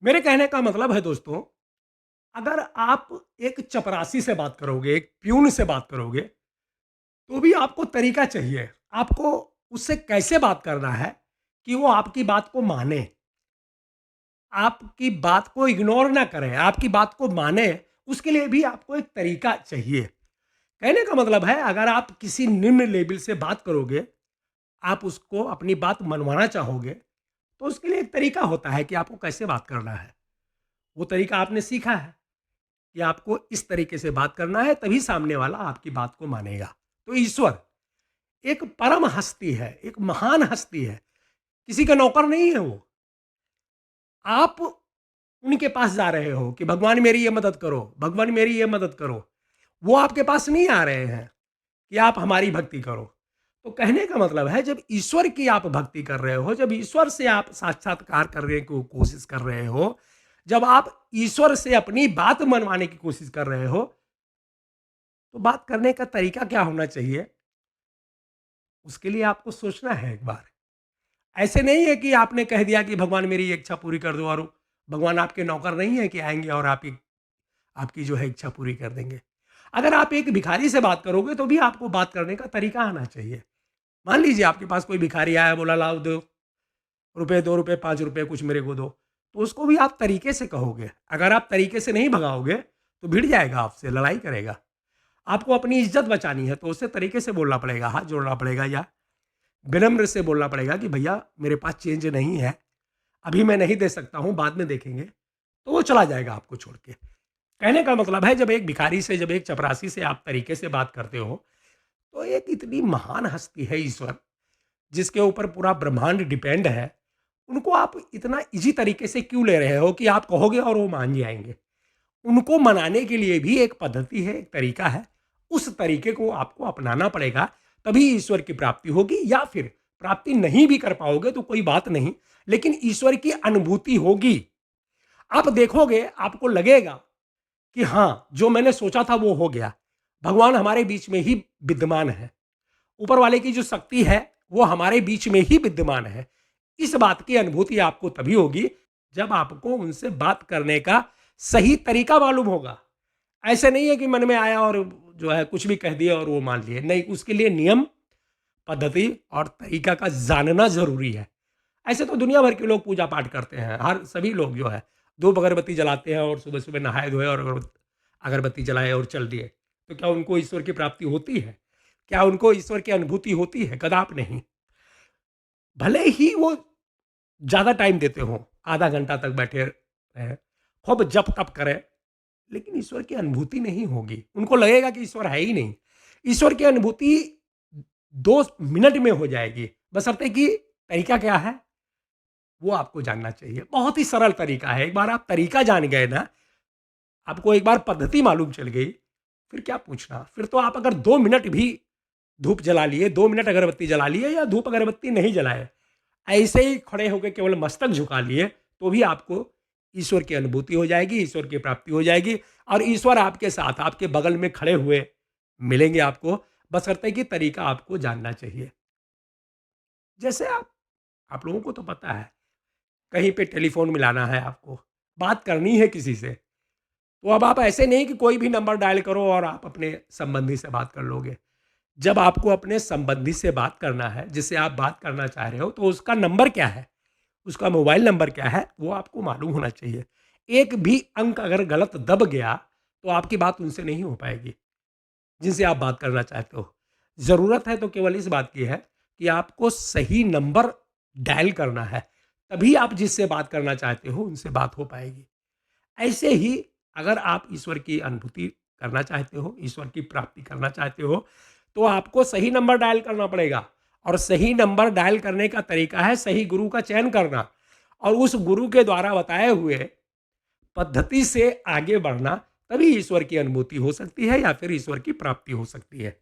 मेरे कहने का मतलब है दोस्तों, अगर आप एक चपरासी से बात करोगे, एक प्यून से बात करोगे, तो भी आपको तरीका चाहिए। आपको उससे कैसे बात करना है कि वो आपकी बात को माने, आपकी बात को इग्नोर ना करे, आपकी बात को माने, उसके लिए भी आपको एक तरीका चाहिए। कहने का मतलब है, अगर आप किसी निम्न लेवल से बात करोगे, आप उसको अपनी बात मनवाना चाहोगे, तो उसके लिए एक तरीका होता है कि आपको कैसे बात करना है। वो तरीका आपने सीखा है। कि आपको इस तरीके से बात करना है, तभी सामने वाला आपकी बात को मानेगा। तो ईश्वर एक परम हस्ती है, एक महान हस्ती है, किसी का नौकर नहीं है वो। आप उनके पास जा रहे हो कि भगवान मेरी ये मदद करो, भगवान मेरी ये मदद करो। वो आपके पास नहीं आ रहे हैं कि आप हमारी भक्ति करो। तो कहने का मतलब है, जब ईश्वर की आप भक्ति कर रहे हो, जब ईश्वर से आप साक्षात्कार करने की कोशिश कर रहे हो, जब आप ईश्वर से अपनी बात मनवाने की कोशिश कर रहे हो, तो बात करने का तरीका क्या होना चाहिए, उसके लिए आपको सोचना है एक बार। ऐसे नहीं है कि आपने कह दिया कि भगवान मेरी ये इच्छा पूरी कर दो, और भगवान आपके नौकर नहीं है कि आएँगे और आपकी आपकी जो है इच्छा पूरी कर देंगे। अगर आप एक भिखारी से बात करोगे, तो भी आपको बात करने का तरीका आना चाहिए। मान लीजिए आपके पास कोई भिखारी आया, बोला लाओ दो रुपए, 2 रुपए, 5 रुपए कुछ मेरे को दो। तो उसको भी आप तरीके से कहोगे। अगर आप तरीके से नहीं भगाओगे, तो भिड़ जाएगा आपसे, लड़ाई करेगा। आपको अपनी इज्जत बचानी है, तो उसे तरीके से बोलना पड़ेगा, हाथ जोड़ना पड़ेगा, या विनम्र से बोलना पड़ेगा कि भैया मेरे पास चेंज नहीं है, अभी मैं नहीं दे सकता हूँ, बाद में देखेंगे। तो वो चला जाएगा आपको छोड़ के। कहने का मतलब है, जब एक भिखारी से, जब एक चपरासी से आप तरीके से बात करते हो, तो एक इतनी महान हस्ती है ईश्वर, जिसके ऊपर पूरा ब्रह्मांड डिपेंड है, उनको आप इतना ईज़ी तरीके से क्यों ले रहे हो कि आप कहोगे और वो मान जाएँगे? उनको मनाने के लिए भी एक पद्धति है, एक तरीका है। उस तरीके को आपको अपनाना पड़ेगा, तभी ईश्वर की प्राप्ति होगी, या फिर प्राप्ति नहीं भी कर पाओगे तो कोई बात नहीं, लेकिन ईश्वर की अनुभूति होगी। आप देखोगे, आपको लगेगा कि हाँ, जो मैंने सोचा था वो हो गया। भगवान हमारे बीच में ही विद्यमान है। ऊपर वाले की जो शक्ति है, वो हमारे बीच में ही विद्यमान है। इस बात की अनुभूति आपको तभी होगी, जब आपको उनसे बात करने का सही तरीका मालूम होगा। ऐसे नहीं है कि मन में आया और जो है कुछ भी कह दिया और वो मान लिए। नहीं, उसके लिए नियम, पद्धति और तरीका का जानना ज़रूरी है। ऐसे तो दुनिया भर के लोग पूजा पाठ करते हैं। हर सभी लोग जो है धूप अगरबत्ती जलाते हैं, और सुबह-सुबह नहाए धोए और अगरबत्ती जलाए और चल दिए। तो क्या उनको ईश्वर की प्राप्ति होती है? क्या उनको ईश्वर की अनुभूति होती है? कदापि नहीं। भले ही वो ज़्यादा टाइम देते हों, आधा घंटा तक बैठे रहें, खूब जप-तप करें, लेकिन ईश्वर की अनुभूति नहीं होगी। उनको लगेगा कि ईश्वर है ही नहीं। ईश्वर की अनुभूति 2 मिनट में हो जाएगी, बशर्ते कि तरीका क्या है, वो आपको जानना चाहिए। बहुत ही सरल तरीका है। एक बार आप तरीका जान गए ना, आपको एक बार पद्धति मालूम चल गई, फिर क्या पूछना? फिर तो आप अगर 2 मिनट भी धूप जला लिए, 2 मिनट अगरबत्ती जला लिए, या धूप अगरबत्ती नहीं जलाए, ऐसे ही खड़े होके केवल मस्तक झुका लिए, तो भी आपको ईश्वर की अनुभूति हो जाएगी, ईश्वर की प्राप्ति हो जाएगी, और ईश्वर आपके साथ, आपके बगल में खड़े हुए मिलेंगे आपको, बशर्ते कि तरीका आपको जानना चाहिए। जैसे आप लोगों को तो पता है, कहीं पे टेलीफ़ोन मिलाना है आपको, बात करनी है किसी से, तो अब आप ऐसे नहीं कि कोई भी नंबर डायल करो और आप अपने संबंधी से बात कर लोगे। जब आपको अपने संबंधी से बात करना है, जिससे आप बात करना चाह रहे हो, तो उसका नंबर क्या है? उसका मोबाइल नंबर क्या है? वो आपको मालूम होना चाहिए। एक भी अंक अगर गलत दब गया, तो आपकी बात उनसे नहीं हो पाएगी, जिनसे आप बात करना चाहते हो। ज़रूरत है तो केवल इस बात की है कि आपको सही नंबर डायल करना है, तभी आप जिससे बात करना चाहते हो, उनसे बात हो पाएगी। ऐसे ही अगर आप ईश्वर की अनुभूति करना चाहते हो, ईश्वर की प्राप्ति करना चाहते हो, तो आपको सही नंबर डायल करना पड़ेगा, और सही नंबर डायल करने का तरीका है सही गुरु का चयन करना, और उस गुरु के द्वारा बताए हुए पद्धति से आगे बढ़ना, तभी ईश्वर की अनुभूति हो सकती है, या फिर ईश्वर की प्राप्ति हो सकती है।